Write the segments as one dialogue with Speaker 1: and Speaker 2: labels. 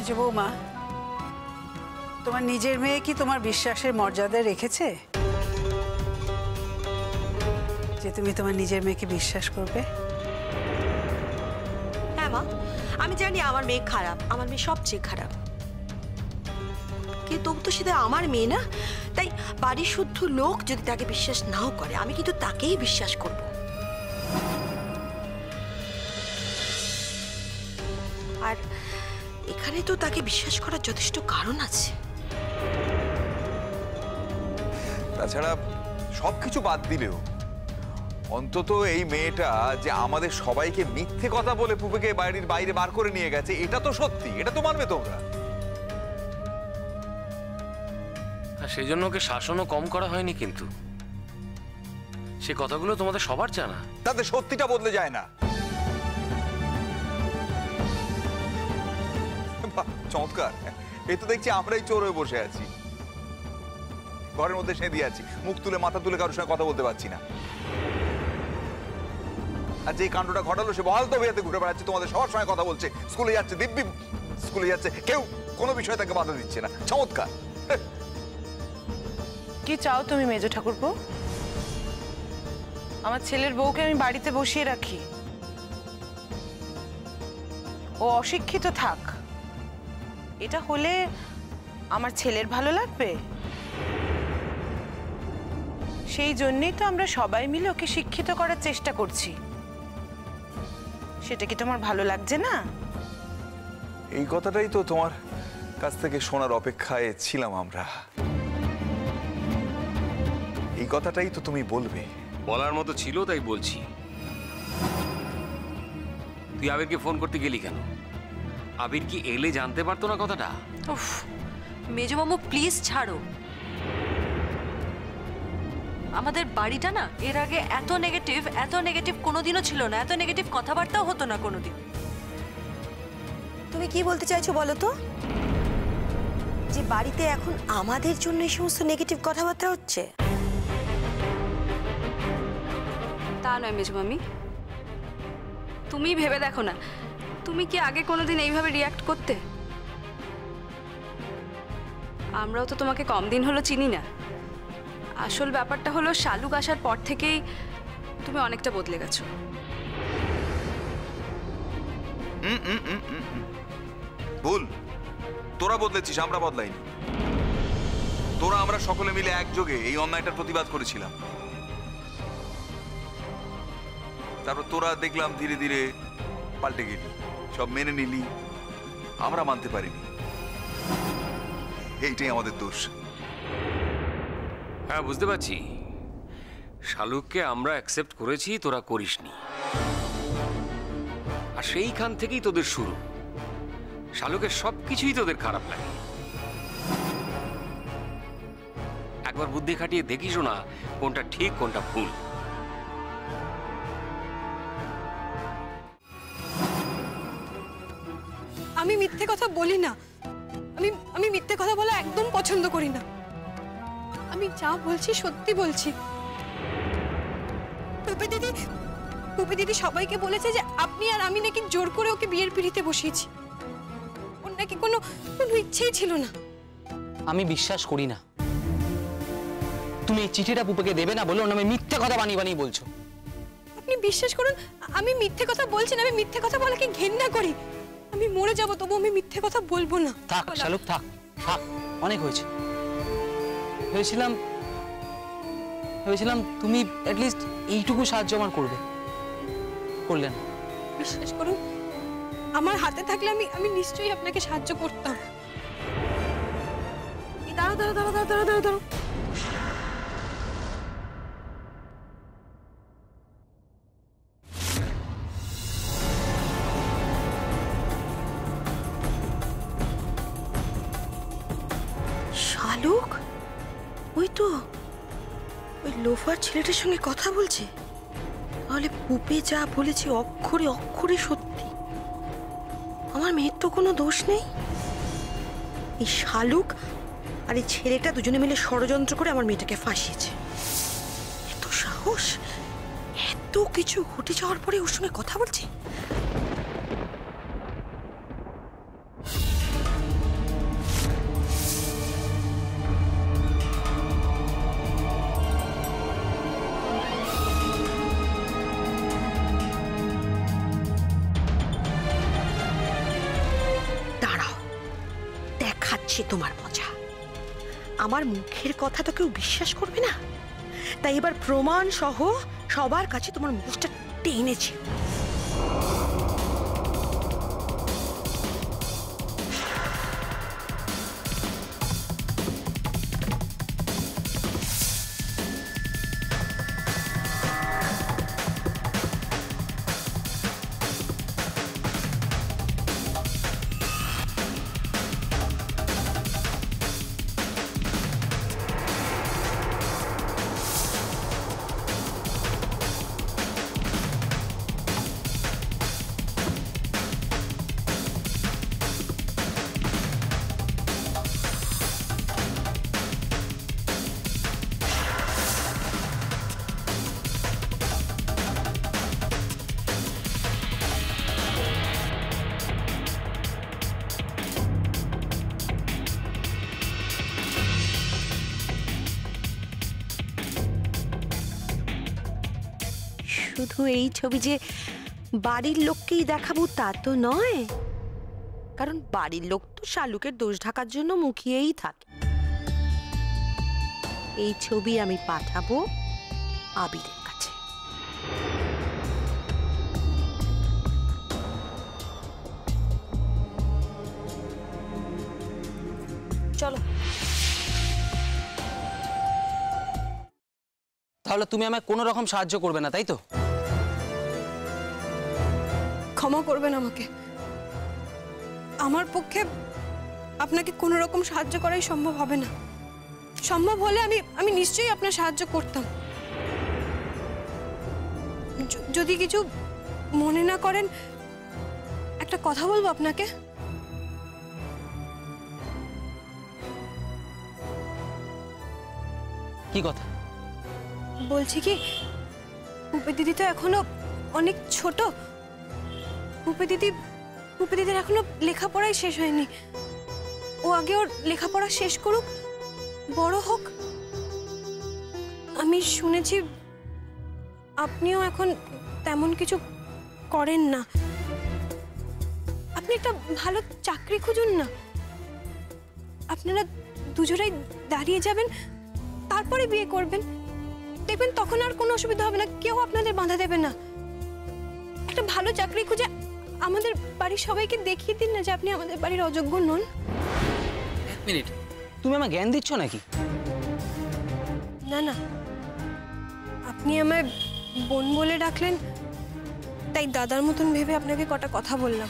Speaker 1: মেজ বৌমা, তোমার নিজের মেয়ে কি তোমার বিশ্বাসের মর্যাদা রেখেছে যে তুমি তোমার নিজের মেয়েকে বিশ্বাস করবে?
Speaker 2: হ্যাঁ মা, আমি জানি আমার মেয়ে খারাপ, আমার মেয়ে সবচেয়ে খারাপ, কিন্তু তবু তো সেটা আমার মেয়ে না। তাই বাড়ির শুদ্ধ লোক যদি তাকে বিশ্বাস নাও করে, আমি কিন্তু তাকেই বিশ্বাস করব। আর এখানে তো তাকে বিশ্বাস করার যথেষ্ট কারণ আছে।
Speaker 3: তাছাড়া সবকিছু বাদ দিলেও অন্তত এই মেয়েটা যে আমাদের সবাইকে মিথ্যে কথা বলে পুপেকে বাড়ির বাইরে বার করে নিয়ে গেছে, এটা তো সত্যি, এটা তো মানবে তোমরা।
Speaker 4: সেই জন্য ওকে শাসনও কম করা হয়নি, কিন্তু সে কথাগুলো তোমাদের সবার জানা।
Speaker 3: তাতে সত্যিটা বদলে যায় না। চমৎকার, এই তো দেখছি আমরাই চোর হয়ে বসে আছি, ঘরের মধ্যে সেঁধে আছি, মুখ তুলে মাথা তুলে কারোর সঙ্গে কথা বলতে পারছি না। আর যে কাণ্ডটা ঘটালো সে বহাল তবিয়াতে ঘুরে বেড়াচ্ছে, তোমাদের সবার সঙ্গে কথা বলছে, স্কুলে যাচ্ছে, দিব্যি স্কুলে যাচ্ছে, কেউ কোনো বিষয়ে তাকে বাধা দিচ্ছে না। চমৎকার।
Speaker 5: কি চাও তুমি মেজো ঠাকুরপো? আমার ছেলের বউকে আমি বাড়িতে বসিয়ে রাখি, ও অশিক্ষিত থাক, এটা হলে আমার ছেলের ভালো লাগবে? সেই জন্যই তো আমরা সবাই মিলে ওকে শিক্ষিত করার চেষ্টা করছি। সেটা কি তোমার ভালো লাগছে না?
Speaker 3: এই কথাটাই তো তোমার কাছ থেকে শোনার অপেক্ষায় ছিলাম আমরা। এই কথাটাই তো তুমি বলবে।
Speaker 4: বলার মতো ছিল তাই বলছি। তুই আবিরকে ফোন করতে গেলি কেন? আবির কি এলে জানতে পারতো না কথাটা?
Speaker 2: উফ মেজো মামু, প্লিজ ছাড়ো। আমাদের বাড়িটা না এর আগে এত নেগেটিভ কোনোদিনও ছিল না, এত নেগেটিভ কথাবার্তাও হতো না কোনোদিন। তুমি কি বলতে চাইছো বলো তো? যে বাড়িতে এখন আমাদের জন্য এই সমস্ত নেগেটিভ কথাবার্তা হচ্ছে?
Speaker 6: তা নয় মেজো মামি, তুমি ভেবে দেখো না, তুমি কি আগে কোনোদিন এইভাবে রিয়াক্ট করতে? আমরাও তো তোমাকে কম দিন হলো চিনি না। আসল ব্যাপারটা হলো শালুক আসার পর থেকেই তুমি অনেকটা বদলে গেছো।
Speaker 3: ভুল, তোরা বদলেছিস, আমরা বদলাইনি। তোরা আমরা সকলে মিলে একযোগে এই অন্যায়টার প্রতিবাদ করেছিলাম। তারপর তোরা দেখলাম ধীরে ধীরে পাল্টে গেলি, সব মেনে নিলি, আমরা মানতে পারিনি। এইটাই আমাদের দোষ।
Speaker 4: হ্যাঁ বুঝতে পারছি, শালুককে আমরা অ্যাকসেপ্ট করেছি, তোরা করিসনি। আর সেইখান থেকেই তোদের শুরু। শালুকের সবকিছুই তোদের খারাপ লাগে। একবার বুদ্ধি খাটিয়ে দেখিস না কোনটা ঠিক কোনটা ভুল।
Speaker 7: আমি মিথ্যে কথা বলি না, আমি মিথ্যে কথা বলা একদম পছন্দ করি না। আমি যা বলছি সত্যি বলছি। পুপি দিদি সবাইকে বলেছে যে আপনি আর আমি নাকি জোর করে ওকে বিয়ের পিড়িতে বসিয়েছি। ওর নাকি কোনো ইচ্ছেই ছিল না।
Speaker 8: আমি বিশ্বাস করি না। তুমি এই চিঠিটা পুপেকে দেবে না বলে ওর নামে মিথ্যে কথা বানিয়ে বানিয়ে বলছো।
Speaker 7: আপনি বিশ্বাস করুন, আমি মিথ্যে কথা বলছি না, আমি মিথ্যে কথা বলাকে ঘেন্না করি। আমি মরে যাব তবু আমি মিথ্যে কথা বলবো না।
Speaker 8: থাক শালুক, থাক থাক, অনেক হয়েছে। ভেবেছিলাম তুমি অ্যাটলিস্ট এইটুকু সাহায্য আমার করবে, করলে না।
Speaker 7: বিশ্বাস করুন, আমার হাতে থাকলে আমি নিশ্চয়ই আপনাকে সাহায্য করতাম। দাঁড়াও দাঁড়াও দাঁড়াও দাঁড়াও দাঁড়াও দাঁড়াও।
Speaker 2: শালুক, ওই তো ওই লোফার ছেলেটার সঙ্গে কথা বলছে। তাহলে পুপে যা বলেছে অক্ষরে অক্ষরে সত্যি। আমার মেয়ের তো কোনো দোষ নেই। এই শালুক আর এই ছেলেটা দুজনে মিলে ষড়যন্ত্র করে আমার মেয়েটাকে ফাঁসিয়েছে। এত সাহস, এত কিছু ঘটে যাওয়ার পরে ওর সঙ্গে কথা বলছে। হচ্ছে তোমার মজা। আমার মুখের কথা তো কেউ বিশ্বাস করবে না, তাই এবার প্রমাণ সহ সবার কাছে তোমার মুখটা টেনেছি। শুধু এই ছবি যে বাড়ির লোককেই দেখাবো তা তো নয়, কারণ বাড়ির লোক তো শালুকের দোষ ঢাকার জন্য মুখিয়েই থাকে। এই ছবি আমি পাঠাবো আবিরের কাছে। চলো।
Speaker 8: তাহলে তুমি আমায় কোনো রকম সাহায্য করবে না, তাই তো?
Speaker 7: ক্ষমা করবেন আমাকে, আমার পক্ষে আপনাকে কোনো রকম সাহায্য করাই সম্ভব হবে না। সম্ভব হলে আমি নিশ্চয়ই আপনার সাহায্য করতাম। যদি কিছু মনে না করেন, একটা কথা বলবো আপনাকে।
Speaker 8: কি কথা?
Speaker 7: বলছি কি, পুপে দিদি তো এখনো অনেক ছোট। পুপে দিদির এখনো লেখাপড়াই শেষ হয়নি। ও আগে ওর লেখাপড়া শেষ করুক, বড় হোক। আমি শুনেছি আপনিও এখন তেমন কিছু করেন না। আপনি একটা ভালো চাকরি খুঁজুন না। আপনারা দুজনেই দাঁড়িয়ে যাবেন, তারপরে বিয়ে করবেন। দেখবেন তখন আর কোনো অসুবিধা হবে না, কেউ আপনাদের বাধা দেবে না। একটা ভালো চাকরি খুঁজে আমাদের বাড়ির সবাইকে দেখিয়ে দিন না যে আপনি আমাদের বাড়ির অযোগ্য নন।
Speaker 8: এক মিনিট, তুমি আমায় জ্ঞান দিচ্ছ নাকি?
Speaker 7: না না, আপনি আমায় বোন বলে ডাকলেন, তাই দাদার মতন ভেবে আপনাকে কটা কথা বললাম।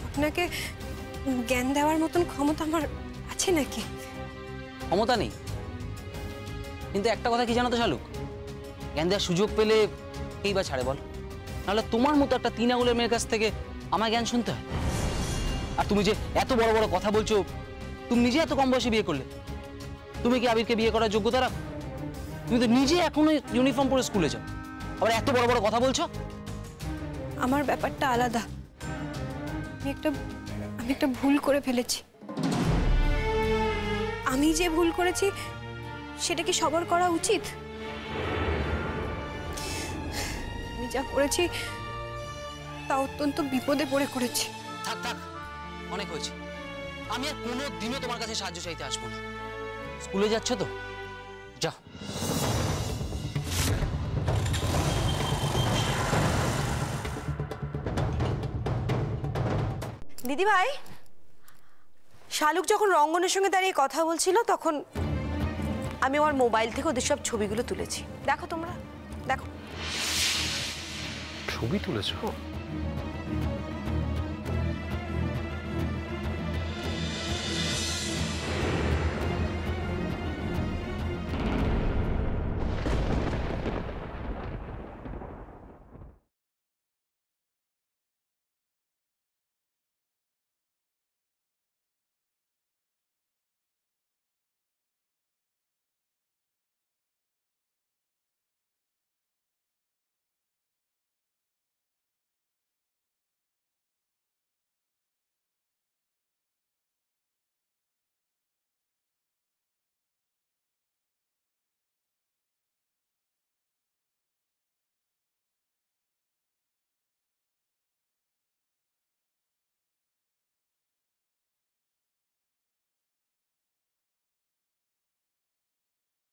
Speaker 7: আপনাকে জ্ঞান দেওয়ার মতন ক্ষমতা আমার আছে নাকি?
Speaker 8: ক্ষমতা নেই, কিন্তু একটা কথা কি জানো তো শালুক, জ্ঞান দেওয়ার সুযোগ পেলে কেই বা ছাড়ে বল? নাহলে তোমার মতো একটা 3 আঙুলের মেয়ের কাছ থেকে আমার জ্ঞান শুনতে হয়? আর তুমি যে এত বড় বড় কথা বলছো, তুমি নিজে এত কম বয়সে বিয়ে করলে, তুমি কি আবিরকে বিয়ে করার যোগ্যতা রাখো? তুমি তো নিজে এখনো ইউনিফর্ম পরে স্কুলে যাও, আবার এত বড় বড় কথা বলছো।
Speaker 7: আমার ব্যাপারটা আলাদা। আমি একটা ভুল করে ফেলেছি। আমি যে ভুল করেছি সেটা কি সবার করা উচিত? আমি যা করেছি তা অত্যন্ত বিপদে পড়ে করেছি।
Speaker 8: থাক থাক, অনেক হয়েছে। আমি আর কোনো দিনও তোমার কাছে সাহায্য চাইতে আসবো না। স্কুলে যাচ্ছ তো, যাও।
Speaker 2: দিদি ভাই, শালুক যখন রঙ্গনের সঙ্গে দাঁড়িয়ে কথা বলছিল, তখন আমি আমার মোবাইল থেকে ওদের সব ছবিগুলো তুলেছি। দেখো তোমরা, দেখো।
Speaker 4: ছবি তুলেছো?